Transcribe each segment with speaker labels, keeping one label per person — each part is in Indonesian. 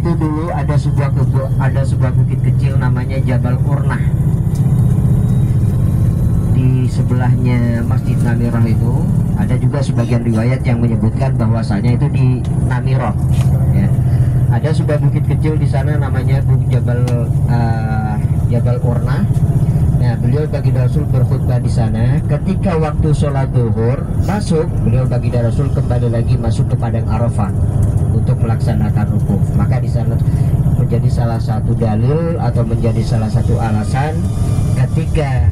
Speaker 1: Itu dulu ada sebuah bukit kecil namanya Jabal Urnah. Di sebelahnya Masjid Namirah itu ada juga sebagian riwayat yang menyebutkan bahwasanya itu di Namirah. Ya. Ada sebuah bukit kecil di sana namanya Jabal Urnah. Nah, beliau baginda Rasul berkhutbah di sana. Ketika waktu sholat zuhur masuk, beliau baginda Rasul kembali lagi masuk ke padang Arafah untuk melaksanakan wukuf. Maka di sana menjadi salah satu dalil atau menjadi salah satu alasan ketika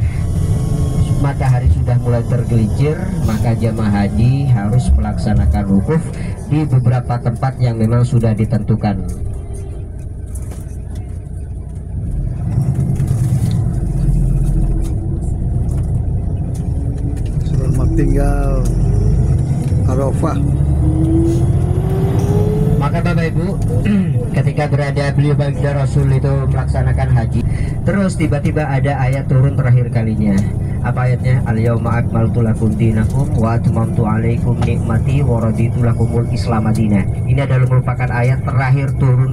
Speaker 1: matahari sudah mulai tergelincir, maka jamaah haji harus melaksanakan wukuf di beberapa tempat yang memang sudah ditentukan.
Speaker 2: Selamat tinggal Arafah.
Speaker 1: Maka Bapak Ibu, ketika berada beliau baginda Rasul itu melaksanakan haji, terus tiba-tiba ada ayat turun terakhir kalinya. Apa ayatnya? Al-yauma akmaltu lakum dinakum wa atmamtu alaikum nikmati wa raditu lakumul Islam madinah. Ini adalah merupakan ayat terakhir turun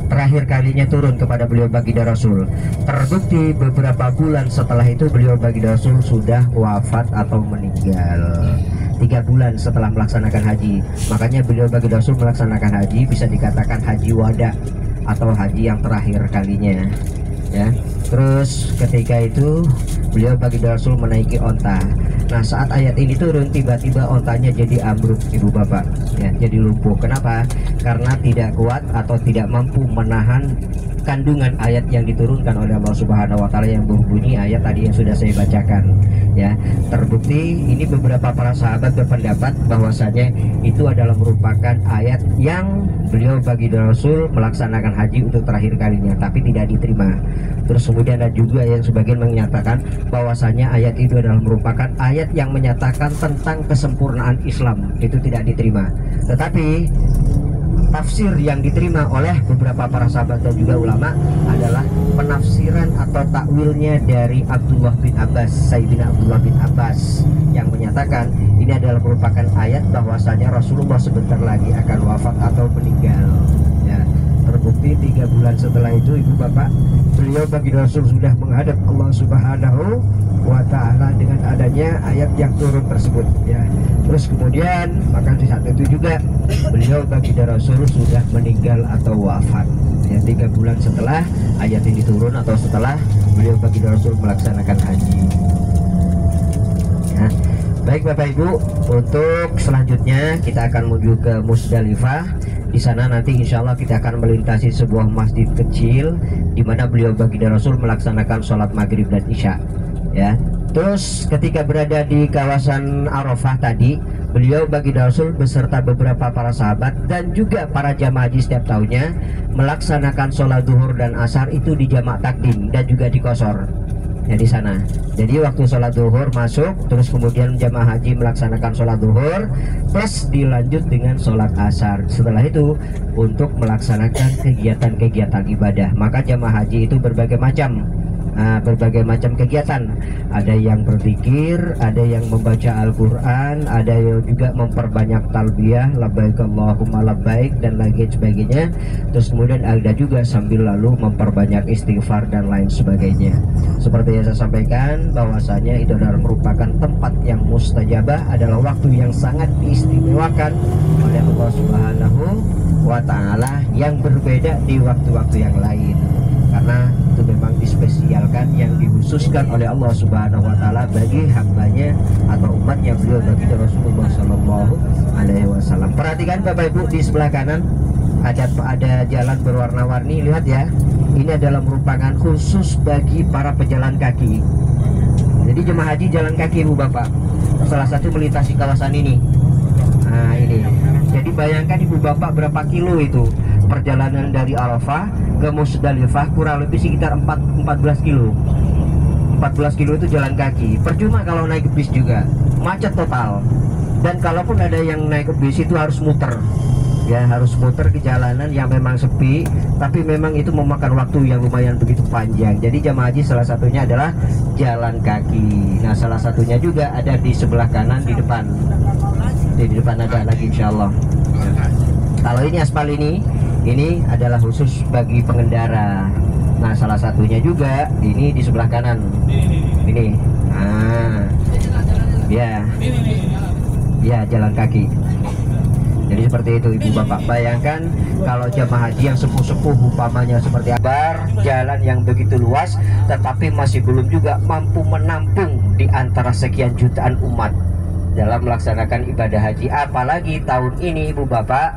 Speaker 1: terakhir kalinya turun kepada beliau baginda Rasul. Terbukti beberapa bulan setelah itu beliau baginda Rasul sudah wafat atau meninggal. 3 bulan setelah melaksanakan haji. Makanya beliau baginda Rasul melaksanakan haji bisa dikatakan haji wada atau haji yang terakhir kalinya. Ya. Terus ketika itu beliau baginda Rasul menaiki onta. Nah, saat ayat ini turun, tiba-tiba ontanya jadi ambruk, ibu bapak, ya, jadi lumpuh. Kenapa? Karena tidak kuat atau tidak mampu menahan kandungan ayat yang diturunkan oleh Allah Subhanahu wa taala yang berbunyi ayat tadi yang sudah saya bacakan. Ya, terbukti ini beberapa para sahabat berpendapat bahwasanya itu adalah merupakan ayat yang beliau baginda Rasul melaksanakan haji untuk terakhir kalinya, tapi tidak diterima. Terus kemudian ada juga yang sebagian menyatakan bahwasanya ayat itu adalah merupakan ayat yang menyatakan tentang kesempurnaan Islam, itu tidak diterima. Tetapi tafsir yang diterima oleh beberapa para sahabat dan juga ulama adalah penafsiran atau takwilnya dari Abdullah bin Abbas, Sayyidina Abdullah bin Abbas, yang menyatakan ini adalah merupakan ayat bahwasanya Rasulullah sebentar lagi akan wafat atau meninggal. Ya, terbukti 3 bulan setelah itu ibu bapak, beliau baginda Rasul sudah menghadap Allah Subhanahu wa taala dengan adanya ayat yang turun tersebut, ya. Terus kemudian maka di saat itu juga beliau baginda Rasul sudah meninggal atau wafat, ya, 3 bulan setelah ayat ini turun atau setelah beliau baginda Rasul melaksanakan haji. Ya. Baik Bapak Ibu, untuk selanjutnya kita akan menuju ke Musdalifah. Di sana nanti insya Allah kita akan melintasi sebuah masjid kecil di mana beliau baginda Rasul melaksanakan sholat maghrib dan isya. Ya, terus ketika berada di kawasan Arafah tadi, beliau baginda Rasul beserta beberapa para sahabat dan juga para jamaah haji setiap tahunnya melaksanakan sholat zuhur dan asar itu di jamak takdim dan juga di qashar. Ya, di sana. Jadi waktu sholat zuhur masuk, terus kemudian jamaah haji melaksanakan sholat zuhur plus dilanjut dengan sholat asar. Setelah itu untuk melaksanakan kegiatan-kegiatan ibadah. Maka jamaah haji itu berbagai macam kegiatan. Ada yang berzikir, ada yang membaca Al-Quran, ada yang juga memperbanyak talbiyah, labbaik Allahumma labbaik dan lain sebagainya. Terus kemudian ada juga sambil lalu memperbanyak istighfar dan lain sebagainya. Seperti yang saya sampaikan bahwasanya itu adalah merupakan tempat yang mustajabah, adalah waktu yang sangat diistimewakan oleh Allah Subhanahu wa taala yang berbeda di waktu-waktu yang lain. Karena itu memang dispesialkan, yang dikhususkan oleh Allah Subhanahu wa taala bagi hambanya atau umatnya beliau baginda Rasulullah Shallallahu alaihi wasallam. Perhatikan Bapak Ibu, di sebelah kanan ada jalan berwarna-warni, lihat ya. Ini adalah merupakan khusus bagi para pejalan kaki. Jadi jemaah haji jalan kaki ibu bapak. Salah satu melintasi kawasan ini. Nah ini. Jadi bayangkan ibu bapak berapa kilo itu perjalanan dari Arafah ke Musdalifah, kurang lebih sekitar 14 kilo. 14 kilo itu jalan kaki. Percuma kalau naik bis juga, macet total. Dan kalaupun ada yang naik bis itu harus muter. Ya, harus muter ke jalanan yang memang sepi, tapi memang itu memakan waktu yang lumayan begitu panjang. Jadi jamaah haji salah satunya adalah jalan kaki. Nah, salah satunya juga ada di sebelah kanan di depan. Di depan ada lagi insya Allah. Kalau ini aspal ini Ini adalah khusus bagi pengendara. Nah, salah satunya juga ini di sebelah kanan. Ini. Nah, ya jalan kaki. Jadi seperti itu Ibu Bapak. Bayangkan kalau jamaah haji yang sepuh-sepuh umpamanya seperti Abar, jalan yang begitu luas, tetapi masih belum juga mampu menampung di antara sekian jutaan umat dalam melaksanakan ibadah haji. Apalagi tahun ini Ibu Bapak,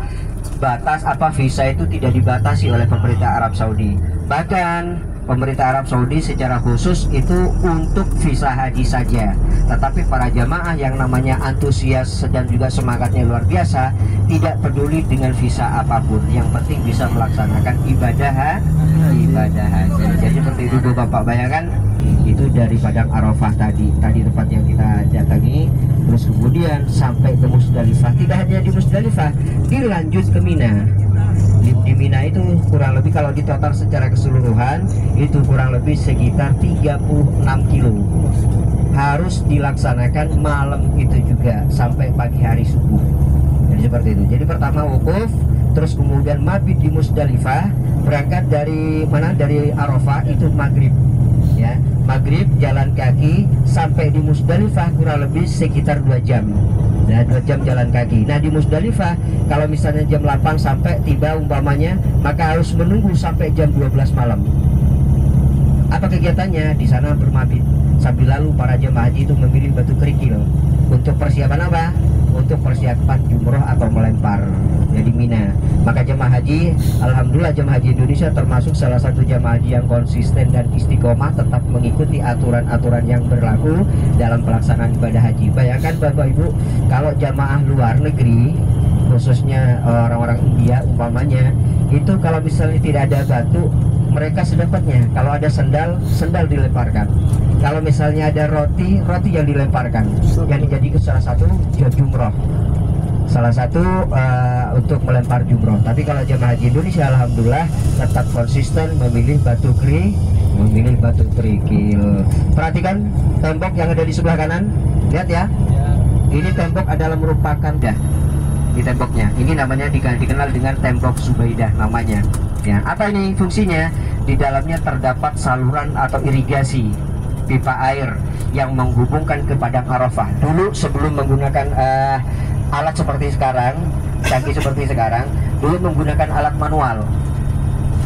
Speaker 1: batas visa itu tidak dibatasi oleh pemerintah Arab Saudi. Bahkan pemerintah Arab Saudi secara khusus itu untuk visa haji saja. Tetapi para jamaah yang namanya antusias dan juga semangatnya luar biasa, tidak peduli dengan visa apapun, yang penting bisa melaksanakan ibadah haji. Jadi seperti itu Bapak, bayangkan itu dari Padang Arafah tadi tempat yang kita datangi, terus kemudian sampai ke Musdalifah. Tidak hanya di Musdalifah, dilanjut ke Mina. Di Mina itu kurang lebih kalau ditotal secara keseluruhan itu kurang lebih sekitar 36 kilo. Harus dilaksanakan malam itu juga sampai pagi hari subuh. Jadi seperti itu. Jadi pertama wukuf, terus kemudian mabit di Musdalifah, berangkat dari mana? Dari Arafah itu maghrib. Ya, maghrib jalan kaki sampai di Musdalifah kurang lebih sekitar 2 jam. Nah, 2 jam jalan kaki. Nah, di Musdalifah kalau misalnya jam 8 sampai tiba umpamanya, maka harus menunggu sampai jam 12 malam. Apa kegiatannya? Di sana bermabit. Sambil lalu para jemaah haji itu memilih batu kerikil. Untuk persiapan apa? Untuk persiapan jumroh atau melempar. Jadi Mina. Maka jemaah haji, alhamdulillah jemaah haji Indonesia termasuk salah satu jemaah haji yang konsisten dan istiqomah, tetap mengikuti aturan-aturan yang berlaku dalam pelaksanaan ibadah haji. Bayangkan Bapak Ibu, kalau jemaah luar negeri, khususnya orang-orang India umpamanya, itu kalau misalnya tidak ada batu, mereka sedapatnya. Kalau ada sendal dilemparkan. Kalau misalnya ada roti yang dilemparkan. Yang dijadikan salah satu jumroh. Salah satu untuk melempar jumroh. Tapi kalau jemaah haji Indonesia alhamdulillah tetap konsisten memilih batu kerikil. Perhatikan tembok yang ada di sebelah kanan. Lihat ya. Ini tembok adalah merupakan di temboknya. Ini namanya dikenal dengan tembok Zubaidah namanya. Ya, apa ini fungsinya? Di dalamnya terdapat saluran atau irigasi pipa air yang menghubungkan ke Padang Arafah. Dulu sebelum menggunakan alat seperti sekarang, canggih seperti sekarang, dulu menggunakan alat manual.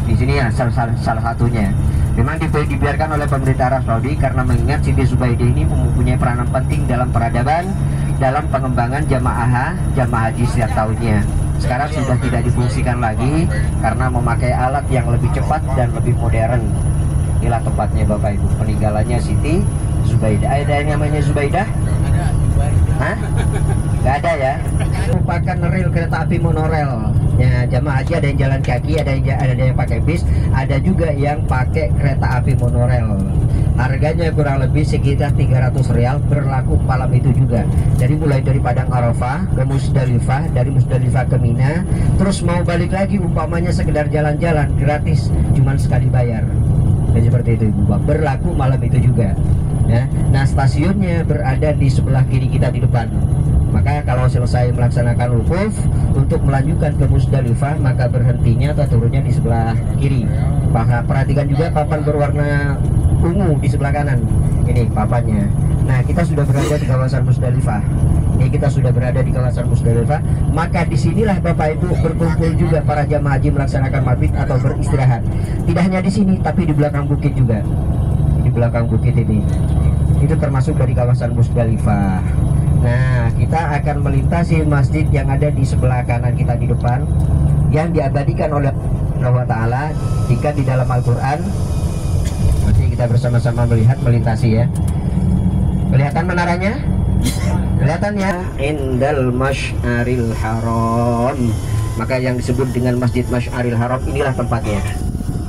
Speaker 1: Di sini ya salah satunya. Memang dibiarkan oleh pemerintah Arab Saudi karena mengingat Siti Zubaidah ini mempunyai peranan penting dalam peradaban, dalam pengembangan jamaah haji setiap tahunnya. Sekarang sudah tidak difungsikan lagi karena memakai alat yang lebih cepat dan lebih modern. Inilah tempatnya Bapak Ibu, peninggalannya Siti Zubaidah. Ada yang namanya Zubaidah? Hah? Gak ada ya? Merupakan rel kereta api monorel. Ya, jamaah haji ada yang jalan kaki, ada yang pakai bis, ada juga yang pakai kereta api monorel. Harganya kurang lebih sekitar 300 rial, berlaku malam itu juga. Jadi mulai dari Padang Arafah ke Musdalifah, dari Musdalifah ke Mina, terus mau balik lagi umpamanya sekedar jalan-jalan gratis, cuman sekali bayar. Dan seperti itu Ibu Bapak, berlaku malam itu juga ya. Nah, stasiunnya berada di sebelah kiri kita di depan. Maka kalau selesai melaksanakan wukuf, untuk melanjutkan ke Musdalifah, maka berhentinya atau turunnya di sebelah kiri. Perhatikan juga papan berwarna ungu di sebelah kanan. Ini papannya. Nah, kita sudah berada di kawasan Musdalifah. Ini kita sudah berada di kawasan Musdalifah. Maka disinilah Bapak Ibu berkumpul juga para jamaah haji melaksanakan mabit atau beristirahat. Tidak hanya di sini, tapi di belakang bukit juga. Di belakang bukit ini, itu termasuk dari kawasan Musdalifah. Nah, kita akan melintasi masjid yang ada di sebelah kanan kita di depan, yang diabadikan oleh Allah Ta'ala. Jika di dalam Al-Quran, nanti kita bersama-sama melihat, melintasi ya. Kelihatan menaranya? Kelihatan ya? Indal Masy'aril Haram. Maka yang disebut dengan Masjid Masy'aril Haram, inilah tempatnya.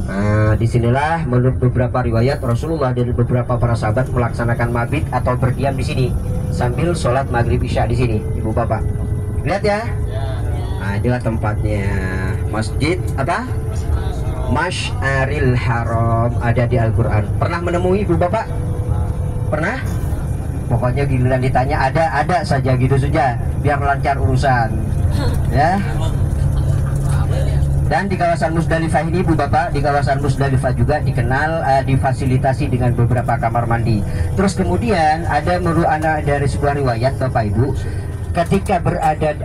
Speaker 1: Nah, disinilah menurut beberapa riwayat Rasulullah dan beberapa para sahabat melaksanakan mabit atau berdiam di sini sambil sholat maghrib isya di sini, Ibu Bapak. Lihat ya. Nah, inilah tempatnya. Masjid apa? Masy'aril Haram, ada di Al-Quran. Pernah menemui Ibu Bapak? Pernah? Pokoknya giliran ditanya ada saja gitu saja, biar lancar urusan. Ya. Dan di kawasan Musdalifah ini Bu Bapak, di kawasan Musdalifah juga dikenal difasilitasi dengan beberapa kamar mandi. Terus kemudian ada menurut anak dari sebuah riwayat Bapak Ibu, ketika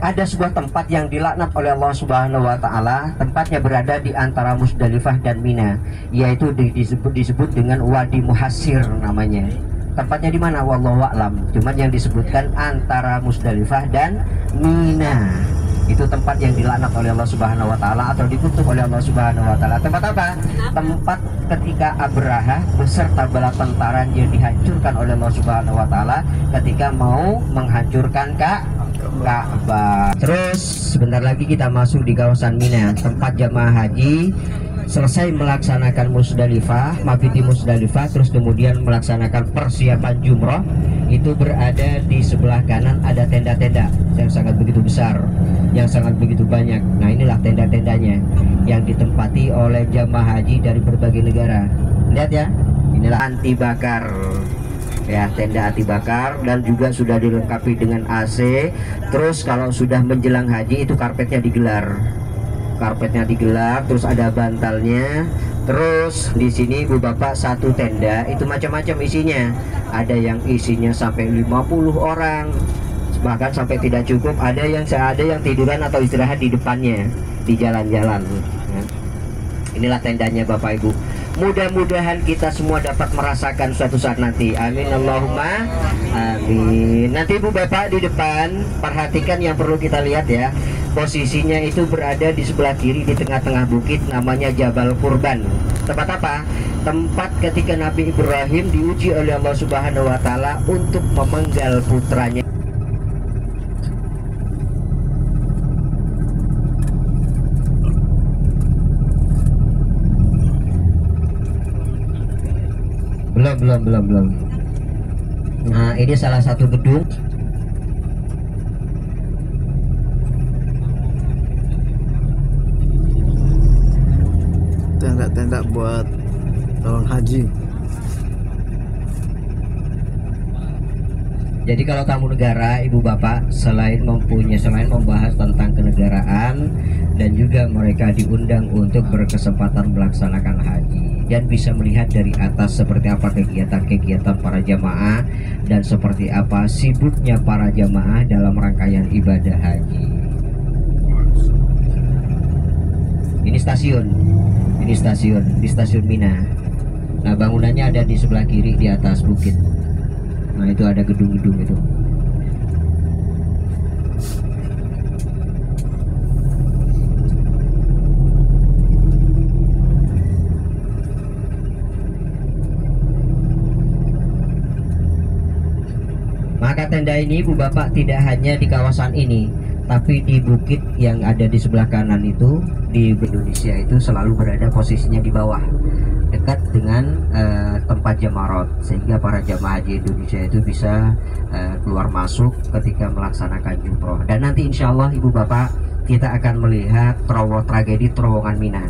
Speaker 1: ada sebuah tempat yang dilaknat oleh Allah Subhanahu wa taala, tempatnya berada di antara Musdalifah dan Mina, yaitu disebut dengan Wadi Muhassir namanya. Tempatnya di mana wallahu a'lam, cuman yang disebutkan antara Musdalifah dan Mina. Itu tempat yang dilaknat oleh Allah Subhanahu wa taala atau dikutuk oleh Allah Subhanahu wa taala. Tempat apa? Tempat ketika Abraha beserta bala tentaranya dihancurkan oleh Allah Subhanahu wa taala ketika mau menghancurkan Ka'bah. Terus sebentar lagi kita masuk di kawasan Mina, tempat jamaah haji selesai melaksanakan Musdalifah, mabit di Musdalifah, terus kemudian melaksanakan persiapan jumroh. Itu berada di sebelah kanan ada tenda-tenda yang sangat begitu besar, yang sangat begitu banyak. Nah inilah tenda-tendanya yang ditempati oleh jamaah haji dari berbagai negara. Lihat ya, inilah anti bakar ya, tenda anti bakar, dan juga sudah dilengkapi dengan AC. Terus kalau sudah menjelang haji itu karpetnya digelar, terus ada bantalnya. Terus di sini Bu Bapak satu tenda itu macam-macam isinya. Ada yang isinya sampai 50 orang, bahkan sampai tidak cukup. Ada yang tiduran atau istirahat di depannya, di jalan-jalan. Inilah tendanya Bapak Ibu. Mudah-mudahan kita semua dapat merasakan suatu saat nanti. Amin Allahumma amin. Nanti Bu Bapak di depan, perhatikan yang perlu kita lihat ya. Posisinya itu berada di sebelah kiri di tengah-tengah bukit, namanya Jabal Kurban. Tempat apa? Tempat ketika Nabi Ibrahim diuji oleh Allah Subhanahu wa taala untuk memenggal putranya. Belum. Nah, ini salah satu gedung.
Speaker 2: Tenda-tenda buat orang haji.
Speaker 1: Jadi kalau tamu negara, Ibu Bapak, selain membahas tentang kenegaraan, dan juga mereka diundang untuk berkesempatan melaksanakan haji dan bisa melihat dari atas seperti apa kegiatan-kegiatan para jamaah dan seperti apa sibuknya para jamaah dalam rangkaian ibadah haji. Ini stasiun Mina. Nah, bangunannya ada di sebelah kiri di atas bukit. Nah, itu ada gedung-gedung itu. Maka tenda ini Bu Bapak tidak hanya di kawasan ini, tapi di bukit yang ada di sebelah kanan itu, di Indonesia itu selalu berada posisinya di bawah, dekat dengan tempat jamarot, sehingga para jamaah haji Indonesia itu bisa keluar masuk ketika melaksanakan jumroh. Dan nanti insya Allah Ibu Bapak, kita akan melihat tragedi terowongan Mina.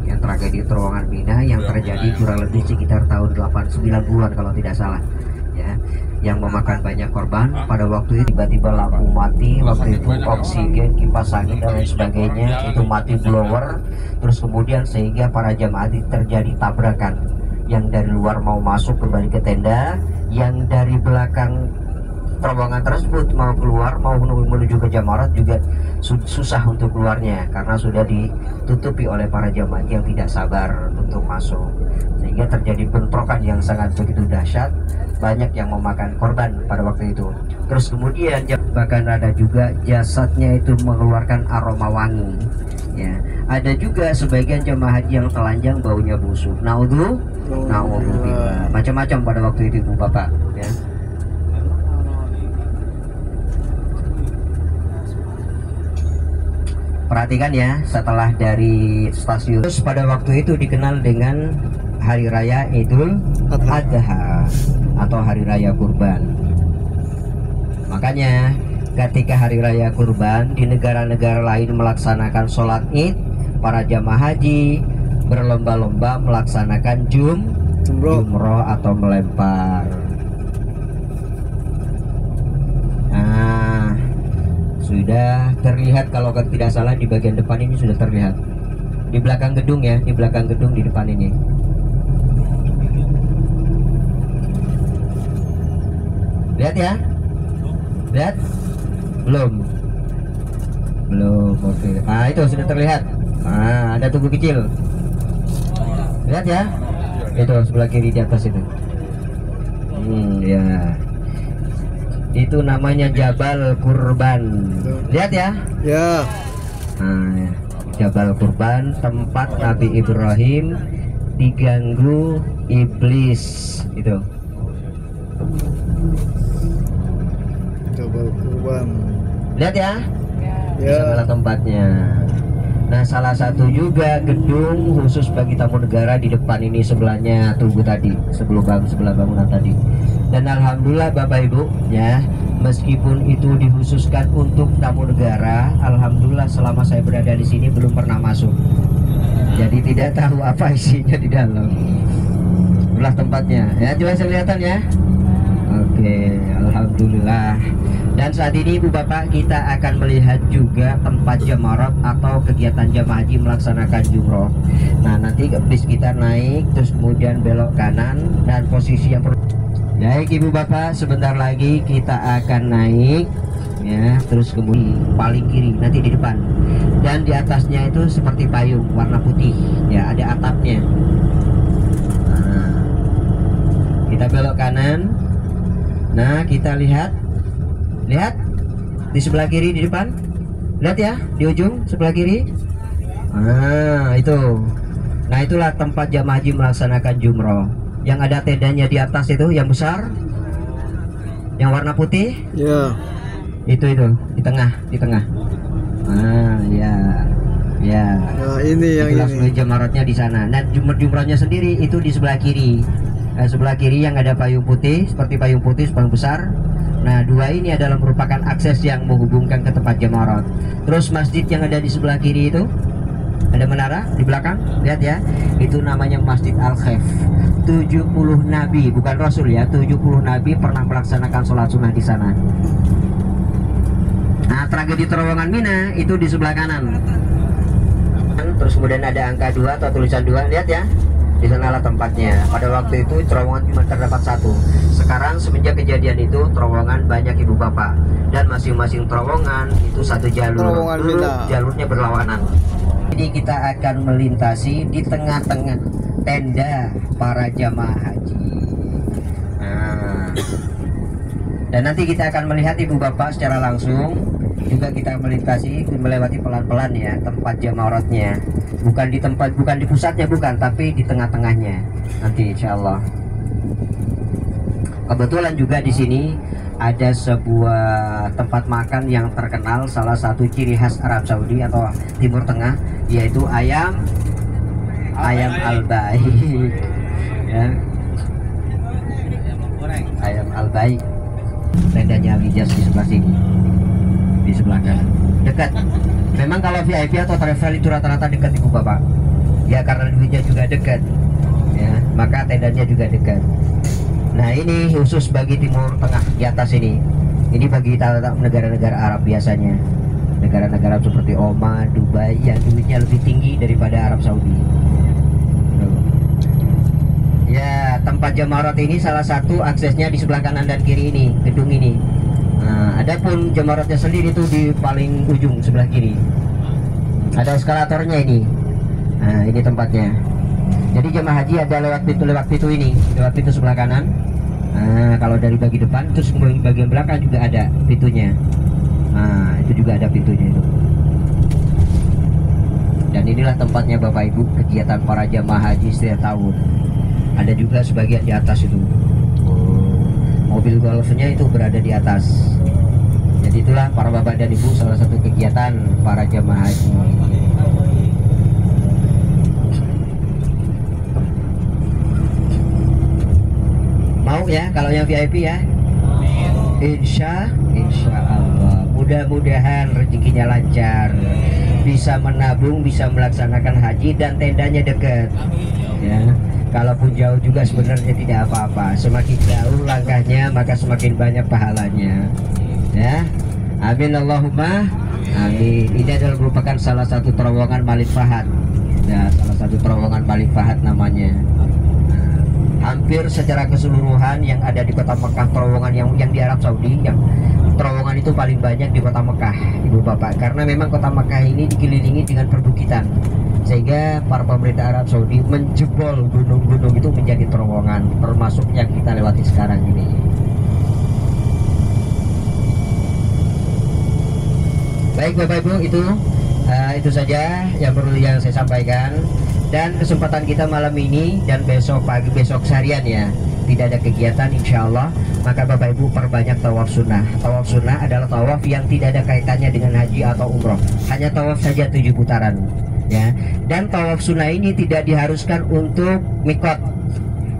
Speaker 1: Yang tragedi terowongan Mina yang terjadi kurang lebih sekitar tahun 89-an kalau tidak salah ya, yang memakan banyak korban. Pada waktu itu tiba-tiba lampu mati, waktu itu oksigen, kipas angin dan lain sebagainya itu mati blower. Terus kemudian sehingga para jamaah terjadi tabrakan, yang dari luar mau masuk kembali ke tenda, yang dari belakang terowongan tersebut mau keluar, mau menuju ke jamarat juga susah untuk keluarnya karena sudah ditutupi oleh para jamaah yang tidak sabar untuk masuk, sehingga terjadi bentrokan yang sangat begitu dahsyat. Banyak yang memakan korban pada waktu itu. Terus kemudian bahkan ada juga jasadnya itu mengeluarkan aroma wangi ya. Ada juga sebagian jemaah haji yang telanjang baunya busuk. Naudzubillah. Macam-macam pada waktu itu Ibu Bapak ya. Perhatikan ya, setelah dari stasiun, terus pada waktu itu dikenal dengan Hari Raya Idul Adha atau Hari Raya Kurban. Makanya ketika Hari Raya Kurban di negara-negara lain melaksanakan sholat Id, para jamaah haji berlomba-lomba melaksanakan jumroh atau melempar. Nah, sudah terlihat kalau tidak salah di bagian depan ini sudah terlihat Di belakang gedung ya, di belakang gedung di depan ini. Lihat ya. Lihat? Belum. Belum. Oke. Ah, itu sudah terlihat. Ah, ada tubuh kecil. Lihat ya. Itu sebelah kiri di atas itu. Ya. Itu namanya Jabal Kurban. Lihat ya.
Speaker 2: Ya.
Speaker 1: Nah, Jabal Kurban, tempat Nabi Ibrahim diganggu iblis itu.
Speaker 2: Jabal Kurban.
Speaker 1: Lihat ya. Di
Speaker 2: Ya.
Speaker 1: sana tempatnya. Nah, salah satu juga gedung khusus bagi tamu negara di depan ini sebelahnya tugu tadi, sebelah bangunan tadi. Dan alhamdulillah Bapak Ibu ya, meskipun itu dikhususkan untuk tamu negara, alhamdulillah selama saya berada di sini belum pernah masuk. Jadi tidak tahu apa isinya di dalam. Itulah tempatnya. Ya, coba kelihatan ya. Oke, alhamdulillah. Dan saat ini Ibu Bapak kita akan melihat juga tempat jamarat atau kegiatan jamaah haji melaksanakan jumroh. Nah, nanti bis kita naik terus kemudian belok kanan dan posisi yang baik Ibu Bapak, sebentar lagi kita akan naik ya, terus kemudian paling kiri nanti di depan. Dan di atasnya itu seperti payung warna putih ya, ada atapnya. Nah, kita belok kanan. Nah, kita lihat di sebelah kiri di depan. Lihat ya, di ujung sebelah kiri. Nah, itu. Nah, itulah tempat jamaah haji melaksanakan jumroh. Yang ada tendanya di atas itu yang besar, yang warna putih.
Speaker 2: Ya.
Speaker 1: Itu di tengah. Ah, ya.
Speaker 2: Nah, ini yang
Speaker 1: Itulah
Speaker 2: ini.
Speaker 1: seluruh jamaratnya di sana. Nah, jumrahnya sendiri itu di sebelah kiri. Nah, sebelah kiri yang ada payung putih, seperti payung putih payung besar. Nah, dua ini adalah merupakan akses yang menghubungkan ke tempat jamarat. Terus masjid yang ada di sebelah kiri itu ada menara di belakang, lihat ya. Itu namanya Masjid Al-Khaif. 70 nabi, bukan rasul ya, 70 nabi pernah melaksanakan sholat sunnah di sana. Nah, tragedi terowongan Mina itu di sebelah kanan. Terus kemudian ada angka 2 atau tulisan 2, lihat ya. Di sanalah tempatnya. Pada waktu itu terowongan cuma terdapat 1. Sekarang semenjak kejadian itu terowongan banyak Ibu Bapak, dan masing-masing terowongan itu satu jalur.
Speaker 2: Terowongan Mina.
Speaker 1: Jalurnya berlawanan. Jadi kita akan melintasi di tengah-tengah tenda para jamaah haji. Nah, dan nanti kita akan melihat Ibu Bapak secara langsung. Juga kita melewati pelan-pelan ya tempat jamaratnya. Bukan di pusatnya, bukan, tapi di tengah-tengahnya. Nanti insya Allah. Kebetulan juga di sini ada sebuah tempat makan yang terkenal, salah satu ciri khas Arab Saudi atau Timur Tengah, yaitu ayam al-baik. Ya. Ayam al-baik. Tendanya Al-Hijaz di sebelah sini. Di sebelah kanan, dekat. Memang kalau VIP atau travel itu rata-rata dekat Ibu Bapak ya, karena duitnya juga dekat ya, maka tendanya juga dekat. Nah, ini khusus bagi Timur Tengah di atas ini bagi negara-negara Arab biasanya, negara-negara seperti Oman, Dubai yang duitnya lebih tinggi daripada Arab Saudi ya. Tempat jamarat ini salah satu aksesnya di sebelah kanan dan kiri ini, gedung ini. Nah, adapun jamaratnya sendiri itu di paling ujung sebelah kiri. Ada eskalatornya ini. Nah, ini tempatnya. Jadi jemaah haji ada lewat pintu ini, lewat pintu sebelah kanan. Nah, kalau dari bagi depan, terus bagian belakang juga ada pintunya. Nah, itu juga ada pintunya itu. Dan inilah tempatnya Bapak Ibu kegiatan para jemaah haji setiap tahun. Ada juga sebagian di atas itu. Mobil golfnya itu berada di atas. Jadi itulah para bapak dan ibu salah satu kegiatan para jamaah haji. Mau ya kalau yang VIP ya? Insya Allah. Mudah-mudahan rezekinya lancar, bisa menabung, bisa melaksanakan haji, dan tendanya dekat. Ya. Kalaupun jauh juga sebenarnya tidak apa-apa. Semakin jauh langkahnya maka semakin banyak pahalanya. Ya, amin Allahumma amin. Ini adalah merupakan salah satu terowongan Malik Fahad Ya, salah satu terowongan Malik Fahad namanya. Hampir secara keseluruhan yang ada di kota Mekah, terowongan yang di Arab Saudi, yang terowongan itu paling banyak di kota Mekah, Ibu Bapak, karena memang kota Mekah ini dikelilingi dengan perbukitan, sehingga para pemerintah Arab Saudi menjebol gunung-gunung itu menjadi terowongan, termasuk yang kita lewati sekarang ini. Baik Bapak Ibu, itu saja yang perlu yang saya sampaikan. Dan kesempatan kita malam ini dan besok pagi, besok seharian ya, tidak ada kegiatan insya Allah, maka Bapak Ibu perbanyak tawaf sunnah. Tawaf sunnah adalah tawaf yang tidak ada kaitannya dengan haji atau umroh, hanya tawaf saja 7 putaran ya. Dan tawaf sunnah ini tidak diharuskan untuk mikot,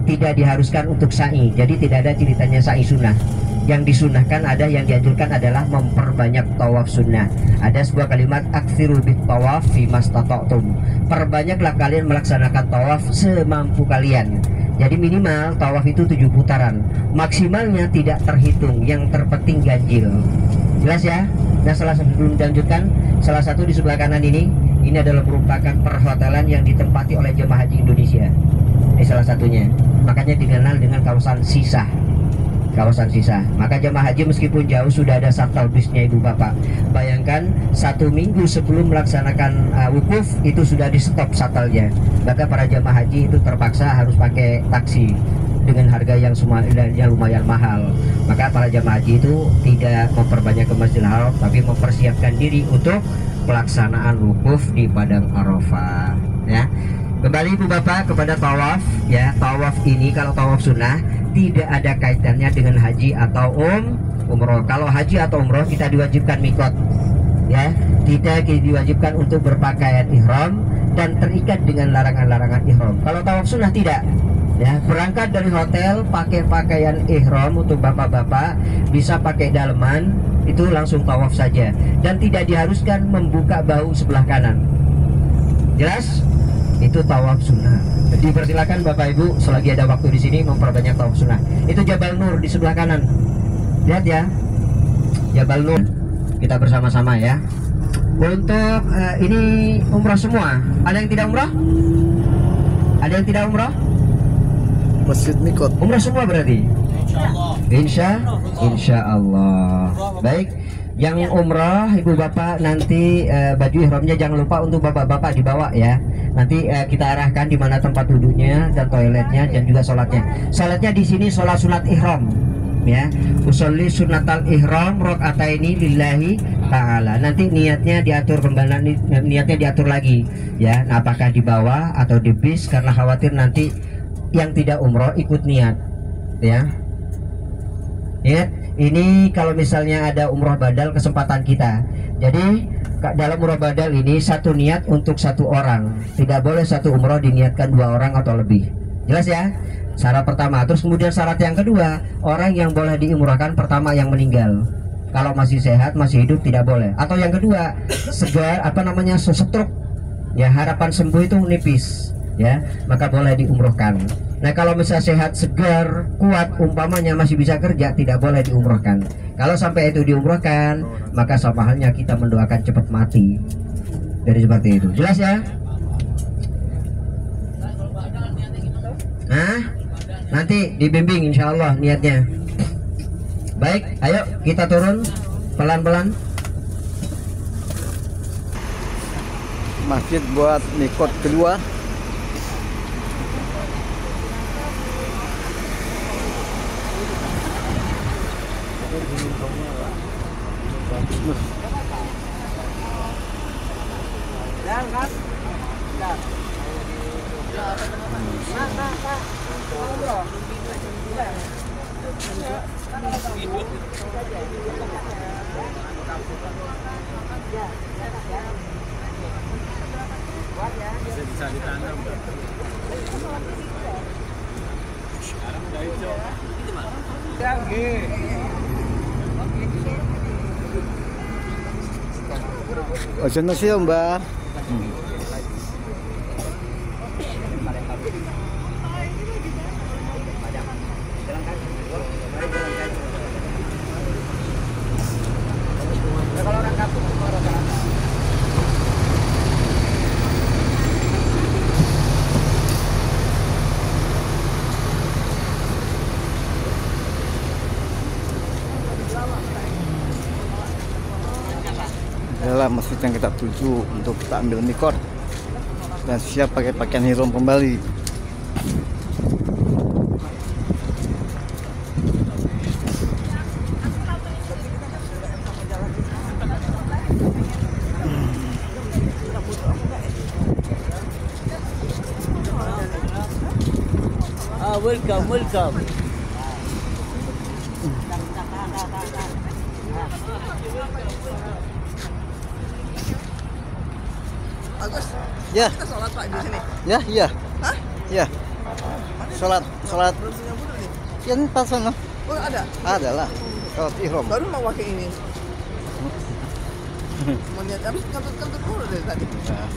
Speaker 1: tidak diharuskan untuk sa'i, jadi tidak ada ceritanya sa'i sunnah. Yang disunahkan ada, yang dianjurkan adalah memperbanyak tawaf sunnah. Ada sebuah kalimat, aksiru bit tawaf fi mastata'tum, perbanyaklah kalian melaksanakan tawaf semampu kalian. Jadi minimal tawaf itu 7 putaran, maksimalnya tidak terhitung, yang terpenting ganjil. Jelas ya? Nah, salah satu belum dilanjutkan, salah satu di sebelah kanan ini adalah merupakan perhotelan yang ditempati oleh jemaah haji Indonesia. Ini salah satunya, makanya dikenal dengan kawasan sisa. Kawasan sisa. Maka jemaah haji meskipun jauh sudah ada shuttle busnya Ibu Bapak. Bayangkan 1 minggu sebelum melaksanakan wukuf itu sudah di stop shuttle-nya. Maka para jemaah haji itu terpaksa harus pakai taksi dengan harga yang lumayan mahal. Maka para jemaah haji itu tidak memperbanyak ke Masjidil Haram, tapi mempersiapkan diri untuk pelaksanaan wukuf di Padang Arafah. Ya. Kembali Ibu Bapak kepada tawaf ya. Tawaf ini kalau tawaf sunnah tidak ada kaitannya dengan haji atau umroh. Kalau haji atau umroh kita diwajibkan mikot ya, kita diwajibkan untuk berpakaian ihram dan terikat dengan larangan-larangan ihram. Kalau tawaf sunnah tidak ya, berangkat dari hotel pakai pakaian ihram untuk bapak-bapak, bisa pakai daleman, itu langsung tawaf saja dan tidak diharuskan membuka bahu sebelah kanan. Jelas? Itu tawaf sunnah. Dipersilakan Bapak Ibu selagi ada waktu di sini memperbanyak tawaf sunnah. Itu Jabal Nur di sebelah kanan. Lihat ya, Jabal Nur. Kita bersama-sama ya. Untuk ini umrah semua. Ada yang tidak umrah? Ada yang tidak umrah?
Speaker 2: Masjid Mikot.
Speaker 1: Umrah semua berarti. Insya Allah. Baik. Yang umrah Ibu Bapak nanti baju ihramnya jangan lupa untuk bapak-bapak dibawa ya. Nanti kita arahkan di mana tempat duduknya dan toiletnya dan juga sholatnya. Sholatnya di sini sholat sunat ihram ya. Usolli sunatal ihram rakaataini lillahi ta'ala. Nanti niatnya diatur kembali, niatnya diatur lagi ya. Nah, apakah di bawah atau di bis, karena khawatir nanti yang tidak umroh ikut niat ya. Ya, ini kalau misalnya ada umroh badal kesempatan kita. Jadi dalam umroh badal ini satu niat untuk satu orang, tidak boleh satu umroh diniatkan 2 orang atau lebih. Jelas ya? Syarat pertama. Terus kemudian syarat yang kedua, orang yang boleh diumrohkan pertama yang meninggal. Kalau masih sehat, masih hidup tidak boleh. Atau yang kedua, segar setruk ya, harapan sembuh itu nipis ya, maka boleh diumrohkan. Nah, kalau misalnya sehat, segar, kuat, umpamanya masih bisa kerja, tidak boleh diumrohkan. Kalau sampai itu diumrohkan, maka sama halnya kita mendoakan cepat mati. Jadi seperti itu. Jelas ya? Nah, nanti dibimbing insya Allah niatnya. Baik, ayo kita turun pelan-pelan.
Speaker 2: Masjid buat mikot kedua. Bisa ditanam. Sekarang udah hijau. Ojo na siya, Mbak. inilah masjid yang kita tuju untuk kita ambil mikot dan siap pakai pakaian ihram kembali.
Speaker 3: Welcome.
Speaker 4: Agus,
Speaker 2: Ya,
Speaker 4: kita sholat Pak di sini.
Speaker 2: ya.
Speaker 4: Hah?
Speaker 2: Ya. Sholat.
Speaker 4: Bersinya bener nih.
Speaker 2: Yang pas sana.
Speaker 4: Oh ada.
Speaker 2: Ada lah. Sholat ihram.
Speaker 4: Baru mau pakai ini. Mau lihat habis kentut dulu dari tadi.
Speaker 2: Nah,